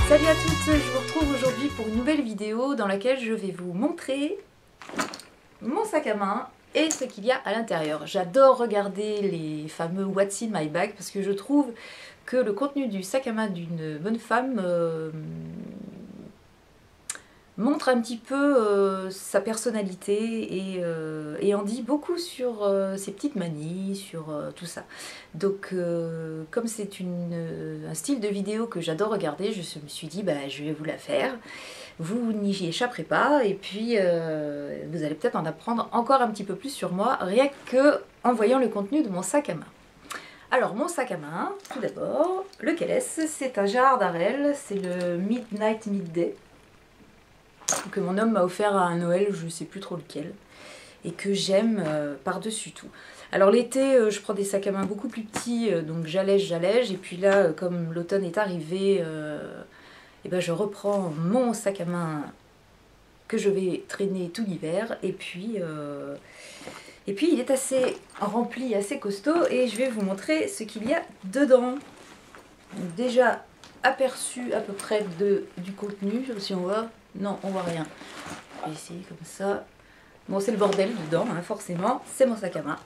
Salut à toutes, je vous retrouve aujourd'hui pour une nouvelle vidéo dans laquelle je vais vous montrer mon sac à main et ce qu'il y a à l'intérieur. J'adore regarder les fameux What's in my bag parce que je trouve que le contenu du sac à main d'une bonne femme montre un petit peu sa personnalité et en dit beaucoup sur ses petites manies, sur tout ça. Donc comme c'est un style de vidéo que j'adore regarder, je me suis dit bah, je vais vous la faire. Vous n'y échapperez pas et puis vous allez peut-être en apprendre encore un petit peu plus sur moi, rien que en voyant le contenu de mon sac à main. Alors mon sac à main, tout d'abord, lequel est-ce? C'est un Gérard Darel, c'est le Midnight Midday, que mon homme m'a offert à un Noël, je ne sais plus trop lequel, et que j'aime par-dessus tout. Alors l'été, je prends des sacs à main beaucoup plus petits, donc j'allège, et puis là, comme l'automne est arrivé, et ben je reprends mon sac à main que je vais traîner tout l'hiver, et puis il est assez rempli, assez costaud, et je vais vous montrer ce qu'il y a dedans. Donc déjà, aperçu à peu près du contenu, si on voit. Non, on voit rien. Je vais essayer comme ça. Bon, c'est le bordel dedans, hein, forcément. C'est mon sac à main.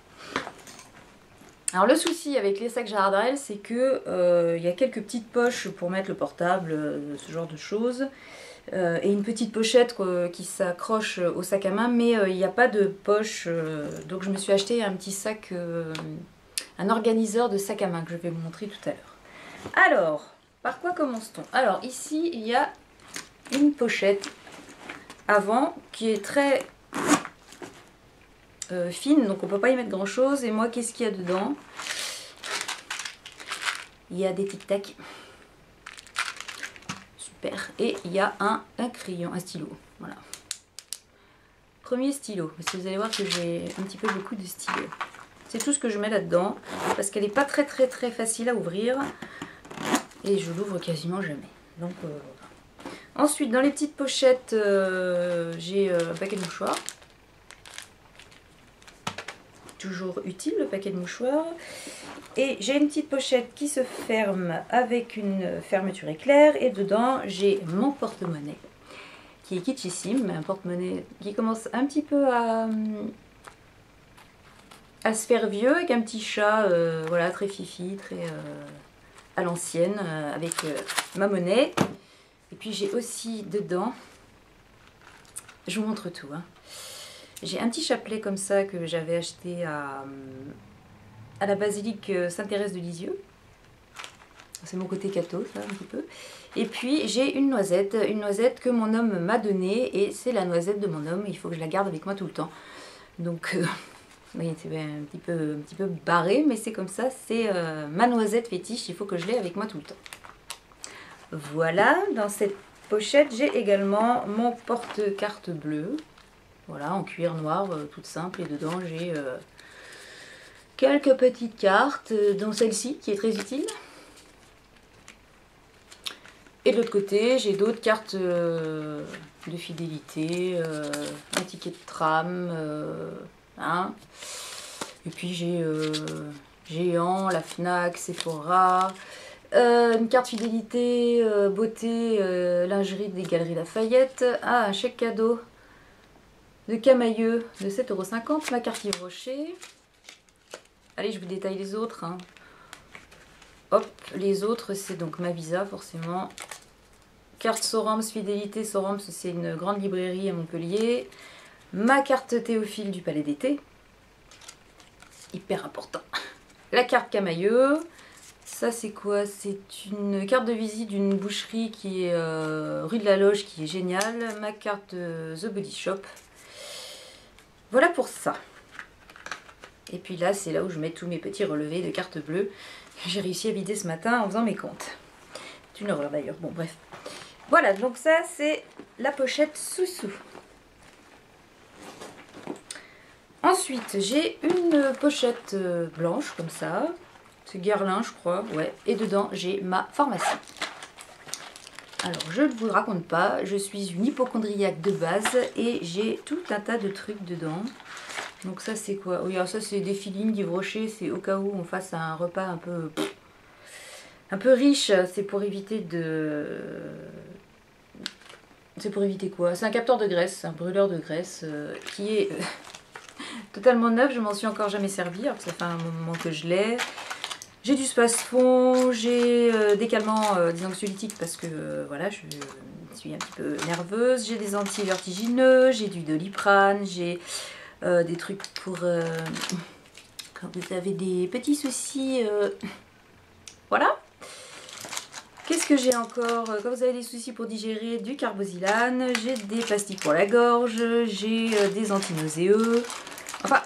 Alors le souci avec les sacs Gérard Darel, c'est que y a quelques petites poches pour mettre le portable, ce genre de choses. Et une petite pochette qui s'accroche au sac à main, mais il n'y a pas de poche. Donc je me suis acheté un petit sac, un organiseur de sac à main que je vais vous montrer tout à l'heure. Alors, par quoi commence-t-on? Alors ici, il y a une pochette avant qui est très fine, donc on peut pas y mettre grand chose. Et moi, qu'est-ce qu'il y a dedans? Il y a des tic-tac, super, et il y a un crayon, un stylo, voilà. Premier stylo, parce que vous allez voir que j'ai un petit peu beaucoup de stylos. C'est tout ce que je mets là-dedans, parce qu'elle n'est pas très facile à ouvrir, et je l'ouvre quasiment jamais. Donc voilà. Ensuite, dans les petites pochettes, j'ai un paquet de mouchoirs. Toujours utile le paquet de mouchoirs. Et j'ai une petite pochette qui se ferme avec une fermeture éclair. Et dedans, j'ai mon porte-monnaie, qui est kitschissime, mais un porte-monnaie qui commence un petit peu à se faire vieux, avec un petit chat, voilà, très fifi, très à l'ancienne, avec ma monnaie. Et puis j'ai aussi dedans, je vous montre tout, hein. J'ai un petit chapelet comme ça que j'avais acheté à la basilique Sainte-Thérèse de Lisieux. C'est mon côté catho, ça, un petit peu. Et puis j'ai une noisette que mon homme m'a donnée, et c'est la noisette de mon homme, il faut que je la garde avec moi tout le temps. Donc, oui, c'est un petit peu barré, mais c'est comme ça, c'est ma noisette fétiche, il faut que je l'ai avec moi tout le temps. Voilà, dans cette pochette, j'ai également mon porte-carte bleu. Voilà, en cuir noir, toute simple. Et dedans, j'ai quelques petites cartes, dont celle-ci, qui est très utile. Et de l'autre côté, j'ai d'autres cartes de fidélité, un ticket de tram, hein. Et puis j'ai Géant, la Fnac, Sephora... une carte fidélité, beauté, lingerie des Galeries Lafayette. Ah, un chèque cadeau de Camailleux de 7,50 €. Ma carte Yves Rocher. Allez, je vous détaille les autres, hein. Hop, les autres, c'est donc ma Visa, forcément. Carte Sorams fidélité. Sorams, c'est une grande librairie à Montpellier. Ma carte Théophile du Palais d'été. Hyper important. La carte Camailleux. Ça c'est quoi? C'est une carte de visite d'une boucherie qui est rue de la Loge, qui est géniale. Ma carte The Body Shop. Voilà pour ça. Et puis là, c'est là où je mets tous mes petits relevés de cartes bleues que j'ai réussi à vider ce matin en faisant mes comptes. C'est une horreur d'ailleurs. Bon, bref. Voilà, donc ça c'est la pochette sous-sous. Ensuite, j'ai une pochette blanche comme ça. C'est Guerlain, je crois, ouais. Et dedans, j'ai ma pharmacie. Alors, je ne vous le raconte pas, je suis une hypocondriaque de base et j'ai tout un tas de trucs dedans. Donc ça, c'est quoi? Oui, alors ça, c'est des filines d'Yves Rocher, c'est au cas où on fasse un repas un peu un peu riche. C'est pour éviter de... C'est pour éviter quoi? C'est un capteur de graisse, un brûleur de graisse qui est totalement neuf. Je m'en suis encore jamais servi, alors que ça fait un moment que je l'ai. J'ai du space-fond, j'ai des calmants, des anxiolytiques parce que voilà, je suis un petit peu nerveuse. J'ai des anti-vertigineux, j'ai du Doliprane, j'ai des trucs pour quand vous avez des petits soucis. Voilà. Qu'est-ce que j'ai encore? Quand vous avez des soucis pour digérer, du Carbosilane, j'ai des pastilles pour la gorge, j'ai des antinauséeux. Enfin,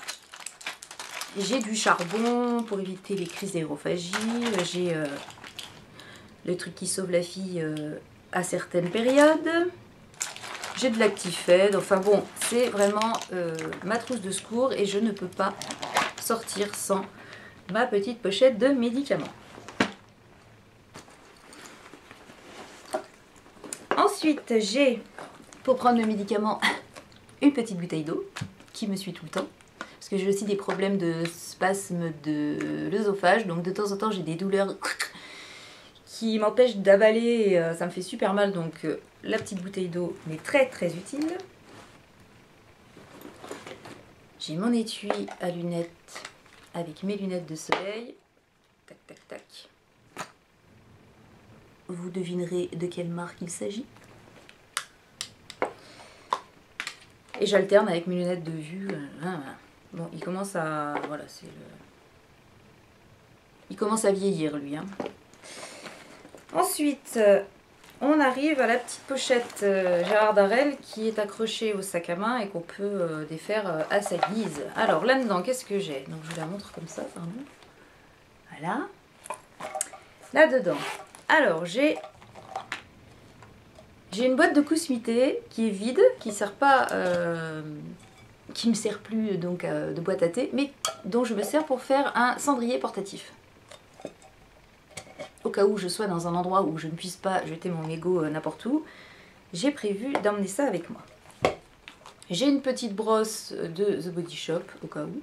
j'ai du charbon pour éviter les crises d'aérophagie, j'ai le truc qui sauve la fille à certaines périodes, j'ai de l'Actifed, enfin bon, c'est vraiment ma trousse de secours et je ne peux pas sortir sans ma petite pochette de médicaments. Ensuite, j'ai, pour prendre le médicament, une petite bouteille d'eau qui me suit tout le temps. Parce que j'ai aussi des problèmes de spasme de l'œsophage. Donc de temps en temps, j'ai des douleurs qui m'empêchent d'avaler et ça me fait super mal. Donc la petite bouteille d'eau m'est très très utile. J'ai mon étui à lunettes avec mes lunettes de soleil. Tac, tac, tac. Vous devinerez de quelle marque il s'agit. Et j'alterne avec mes lunettes de vue. Bon, il commence à... Voilà, c'est le... Il commence à vieillir, lui. Hein. Ensuite, on arrive à la petite pochette Gérard Darel qui est accrochée au sac à main et qu'on peut défaire à sa guise. Alors, là-dedans, qu'est-ce que j'ai? Donc, je vous la montre comme ça, pardon. Voilà. Là-dedans. Alors, j'ai une boîte de Kousmité qui est vide, qui sert pas, qui me sert plus donc de boîte à thé, mais dont je me sers pour faire un cendrier portatif. Au cas où je sois dans un endroit où je ne puisse pas jeter mon mégot n'importe où, j'ai prévu d'emmener ça avec moi. J'ai une petite brosse de The Body Shop, au cas où.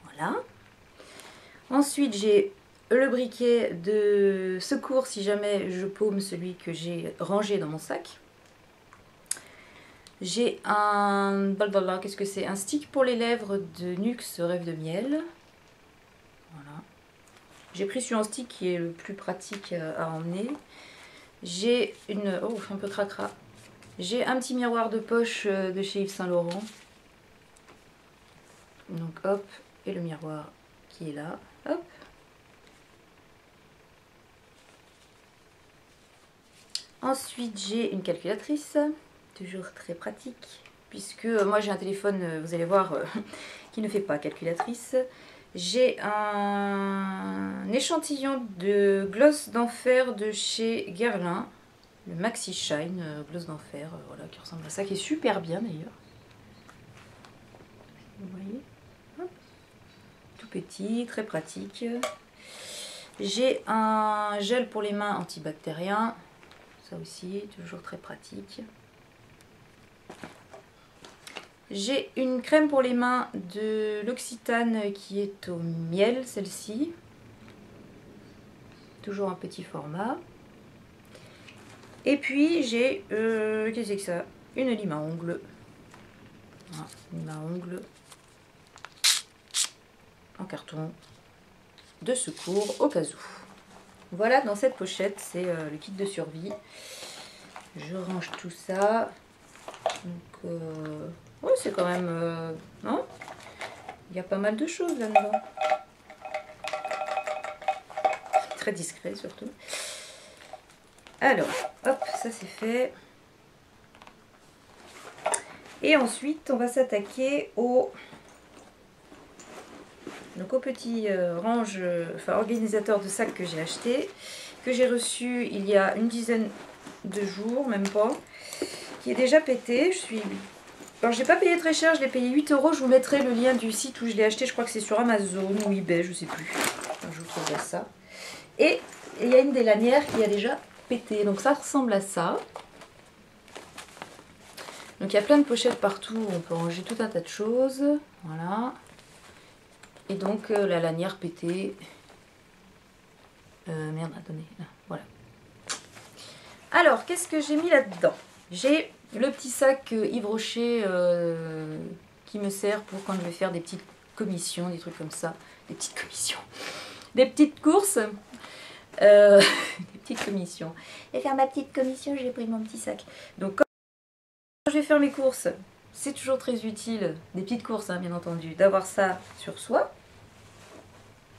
Voilà. Ensuite, j'ai le briquet de secours si jamais je paume celui que j'ai rangé dans mon sac. J'ai un... Qu'est-ce que c'est? Un stick pour les lèvres de Nuxe Rêve de Miel. Voilà. J'ai pris sur un stick qui est le plus pratique à emmener. J'ai une... Oh, un peu cracra. J'ai un petit miroir de poche de chez Yves Saint Laurent. Donc hop, et le miroir qui est là. Hop. Ensuite, j'ai une calculatrice, toujours très pratique, puisque moi j'ai un téléphone, vous allez voir, qui ne fait pas calculatrice. J'ai un échantillon de gloss d'enfer de chez Guerlain, le Maxi Shine gloss d'enfer, voilà, qui ressemble à ça, qui est super bien d'ailleurs. Vous voyez, hop. Tout petit, très pratique. J'ai un gel pour les mains antibactérien. Ça aussi, toujours très pratique. J'ai une crème pour les mains de l'Occitane qui est au miel, celle-ci. Toujours un petit format. Et puis j'ai, qu'est-ce que c'est que ça? Une lime à ongles. Voilà, une lime à ongles en carton de secours au cas où. Voilà, dans cette pochette, c'est le kit de survie. Je range tout ça. Donc, ouais, c'est quand même... non, il y a pas mal de choses là-dedans. Très discret, surtout. Alors, hop, ça c'est fait. Et ensuite, on va s'attaquer au... Donc au petit range, enfin organisateur de sacs que j'ai acheté, que j'ai reçu il y a une dizaine de jours, même pas, qui est déjà pété. Alors j'ai pas payé très cher, je l'ai payé 8 €. Je vous mettrai le lien du site où je l'ai acheté, je crois que c'est sur Amazon ou eBay, je sais plus. Enfin, je vous trouverai ça. Et il y a une des lanières qui a déjà pété, donc ça ressemble à ça. Donc il y a plein de pochettes partout, on peut ranger tout un tas de choses. Voilà. Et donc la lanière pétée. Merde, attendez, là, voilà. Alors, qu'est-ce que j'ai mis là-dedans? J'ai le petit sac Yves Rocher qui me sert pour quand je vais faire des petites commissions, des trucs comme ça. Des petites commissions. Des petites courses. Des petites commissions. Et faire ma petite commission, j'ai pris mon petit sac. Donc, quand je vais faire mes courses, c'est toujours très utile, des petites courses, hein, bien entendu, d'avoir ça sur soi.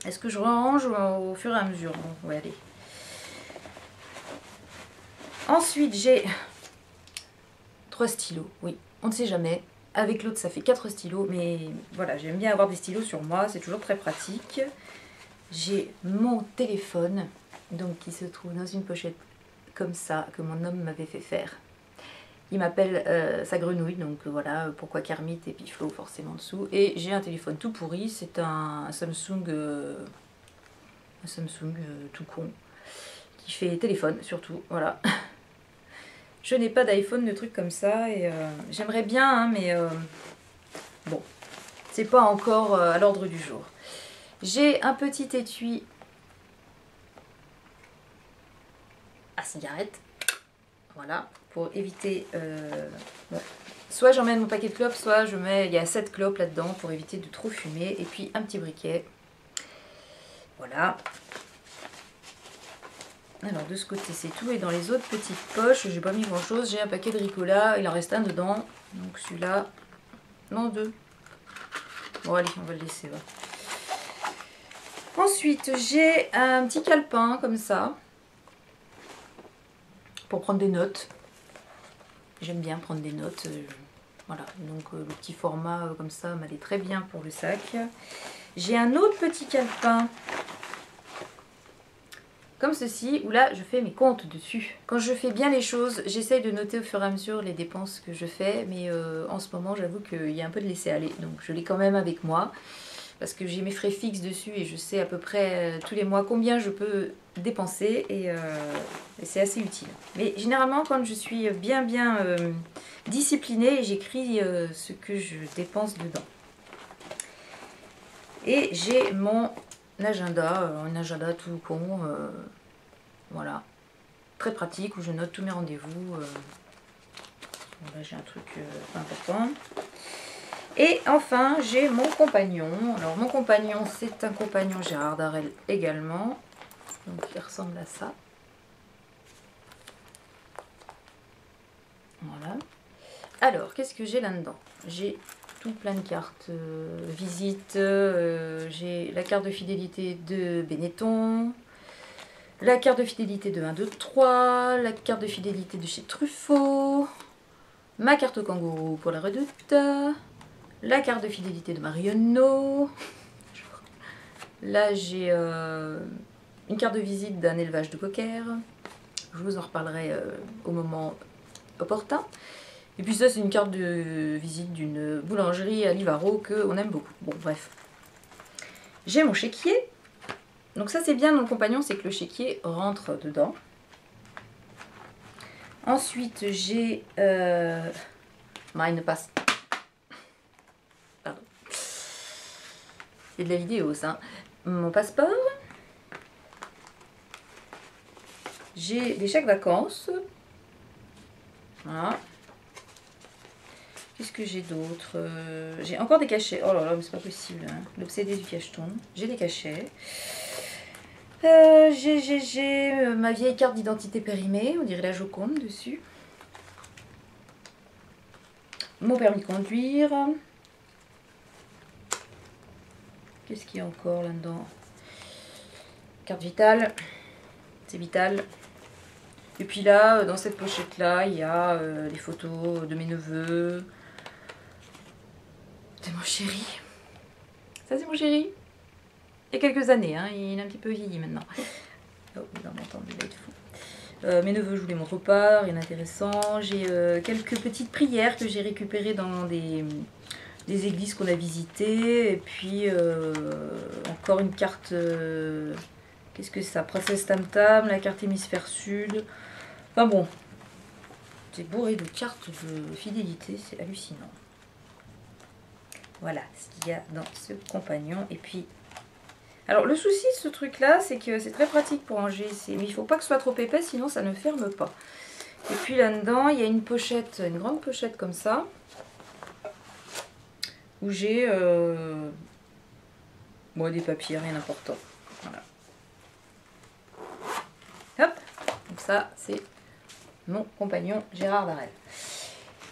Est-ce que je range au fur et à mesure? Bon, on va y aller. Ensuite, j'ai 3 stylos. Oui, on ne sait jamais. Avec l'autre, ça fait 4 stylos. Mais voilà, j'aime bien avoir des stylos sur moi. C'est toujours très pratique. J'ai mon téléphone, donc qui se trouve dans une pochette comme ça, que mon homme m'avait fait faire. Il m'appelle sa grenouille, donc voilà, pourquoi Kermit et puis Flo forcément dessous. Et j'ai un téléphone tout pourri, c'est un Samsung, tout con, qui fait téléphone surtout, voilà. Je n'ai pas d'iPhone, de trucs comme ça, et j'aimerais bien, hein, mais bon, c'est pas encore à l'ordre du jour. J'ai un petit étui à cigarette, voilà, pour éviter... bon, soit j'emmène mon paquet de clopes, soit je mets... Il y a 7 clopes là-dedans pour éviter de trop fumer. Et puis un petit briquet. Voilà. Alors de ce côté c'est tout. Et dans les autres petites poches, j'ai pas mis grand chose. J'ai un paquet de Ricola, il en reste un dedans. Donc celui-là... Non, 2. Bon allez, on va le laisser. Ouais. Ensuite, j'ai un petit calepin comme ça. Pour prendre des notes. J'aime bien prendre des notes. Voilà, donc le petit format comme ça m'allait très bien pour le sac. J'ai un autre petit calepin comme ceci, où là je fais mes comptes dessus. Quand je fais bien les choses, j'essaye de noter au fur et à mesure les dépenses que je fais, mais en ce moment j'avoue qu'il y a un peu de laisser aller, donc je l'ai quand même avec moi. Parce que j'ai mes frais fixes dessus et je sais à peu près tous les mois combien je peux dépenser et c'est assez utile. Mais généralement quand je suis bien disciplinée, j'écris ce que je dépense dedans. Et j'ai mon agenda, un agenda tout con, voilà, très pratique où je note tous mes rendez-vous. Là j'ai un truc important. Et enfin, j'ai mon compagnon. Alors, mon compagnon, c'est un compagnon Gérard Darel également. Donc, il ressemble à ça. Voilà. Alors, qu'est-ce que j'ai là-dedans? J'ai tout plein de cartes visite. J'ai la carte de fidélité de Benetton. La carte de fidélité de 1, 2, 3. La carte de fidélité de chez Truffaut. Ma carte au kangourou pour la Redoute. La carte de fidélité de Marionneau. Là, j'ai une carte de visite d'un élevage de cocker. Je vous en reparlerai au moment opportun. Et puis ça, c'est une carte de visite d'une boulangerie à Livaro qu'on aime beaucoup. Bon, bref. J'ai mon chéquier. Donc ça, c'est bien dans le compagnon, c'est que le chéquier rentre dedans. Ensuite, j'ai... Mine passe. Pardon. C'est de la vidéo, ça. Mon passeport. J'ai des chèques vacances. Voilà. Qu'est-ce que j'ai d'autre? J'ai encore des cachets. Oh là là, mais c'est pas possible. Hein. L'obsédé du cacheton. J'ai des cachets. J'ai ma vieille carte d'identité périmée. On dirait la Joconde dessus. Mon permis de conduire. Qu'est-ce qu'il y a encore là-dedans? Carte vitale. C'est vital. Et puis là, dans cette pochette-là, il y a les photos de mes neveux. C'est mon chéri. Ça, c'est mon chéri. Il y a quelques années, hein, il est un petit peu vieilli maintenant. Oh, dans mon temps, il va être fou. Mes neveux, je vous les montre pas, rien d'intéressant. J'ai quelques petites prières que j'ai récupérées dans des églises qu'on a visitées. Et puis, encore une carte... Qu'est-ce que c'est ça? Princesse Tam Tam, la carte hémisphère sud. Enfin bon, c'est bourré de cartes de fidélité, c'est hallucinant. Voilà ce qu'il y a dans ce compagnon. Et puis, Alors le souci de ce truc là, c'est que c'est très pratique pour ranger, mais il faut pas que ce soit trop épais, sinon ça ne ferme pas. Et puis là-dedans, il y a une pochette, une grande pochette comme ça, où j'ai bon, des papiers, rien d'important. Voilà. Hop, donc ça c'est mon compagnon Gérard Varel.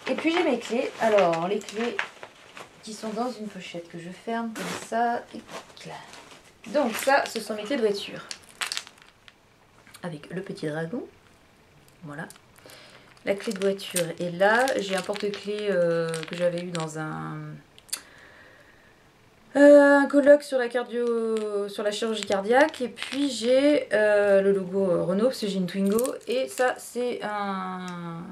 Et puis j'ai mes clés. Alors les clés qui sont dans une pochette que je ferme comme ça. Et donc ça, ce sont mes clés de voiture. Avec le petit dragon. Voilà. La clé de voiture est là. J'ai un porte-clés que j'avais eu dans un colloque sur la chirurgie cardiaque. Et puis j'ai le logo Renault parce que j'ai une Twingo. Et ça c'est un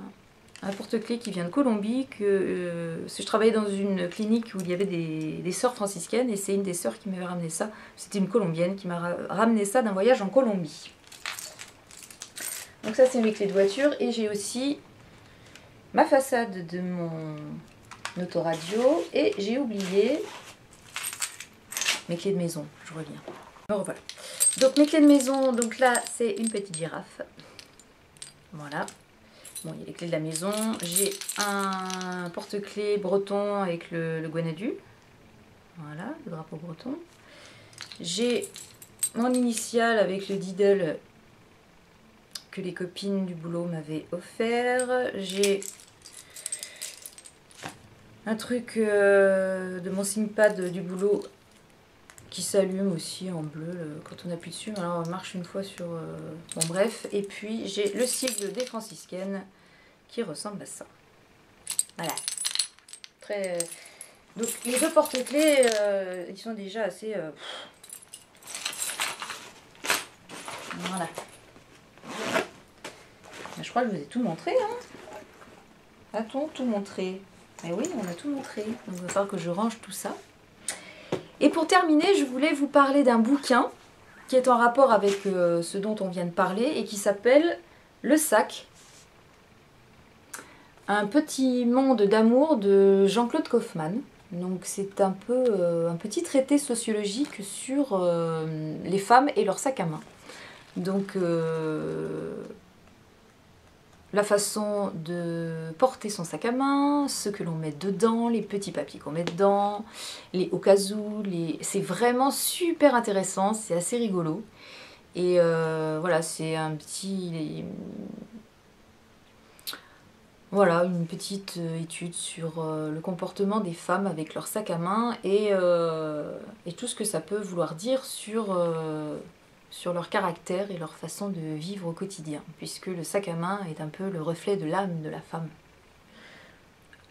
porte-clés qui vient de Colombie. Je travaillais dans une clinique où il y avait des sœurs franciscaines. Et c'est une des sœurs qui m'avait ramené ça. C'était une colombienne qui m'a ramené ça d'un voyage en Colombie. Donc ça c'est mes clés de voiture. Et j'ai aussi ma façade de mon autoradio. Et j'ai oublié mes clés de maison, je reviens. Me revoilà. Donc mes clés de maison, donc là c'est une petite girafe. Voilà. Bon, il y a les clés de la maison. J'ai un porte-clés breton avec le Guanadu. Voilà, le drapeau breton. J'ai mon initiale avec le Diddle que les copines du boulot m'avaient offert. J'ai un truc de mon ThinkPad du boulot qui s'allume aussi en bleu quand on appuie dessus. Alors on marche une fois sur... Bon bref, et puis j'ai le sigle des franciscaines qui ressemble à ça. Voilà. Très... Donc les deux porte-clés, ils sont déjà assez... Voilà. Je crois que je vous ai tout montré. Hein. A-t-on tout montré? Eh oui, on a tout montré. Donc il va falloir que je range tout ça. Et pour terminer, je voulais vous parler d'un bouquin qui est en rapport avec ce dont on vient de parler et qui s'appelle Le Sac. Un petit monde d'amour de Jean-Claude Kaufmann. Donc c'est un peu un petit traité sociologique sur les femmes et leur sac à main. Donc la façon de porter son sac à main, ce que l'on met dedans, les petits papiers qu'on met dedans, les au cas où, c'est vraiment super intéressant, c'est assez rigolo. Et voilà, c'est un petit... Voilà, une petite étude sur le comportement des femmes avec leur sac à main et tout ce que ça peut vouloir dire sur leur caractère et leur façon de vivre au quotidien, puisque le sac à main est un peu le reflet de l'âme de la femme,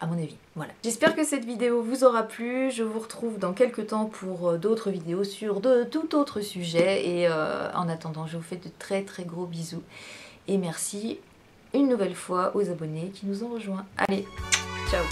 à mon avis. Voilà. J'espère que cette vidéo vous aura plu, je vous retrouve dans quelques temps pour d'autres vidéos sur de tout autre sujet, et en attendant, je vous fais de très très gros bisous, et merci une nouvelle fois aux abonnés qui nous ont rejoints. Allez, ciao!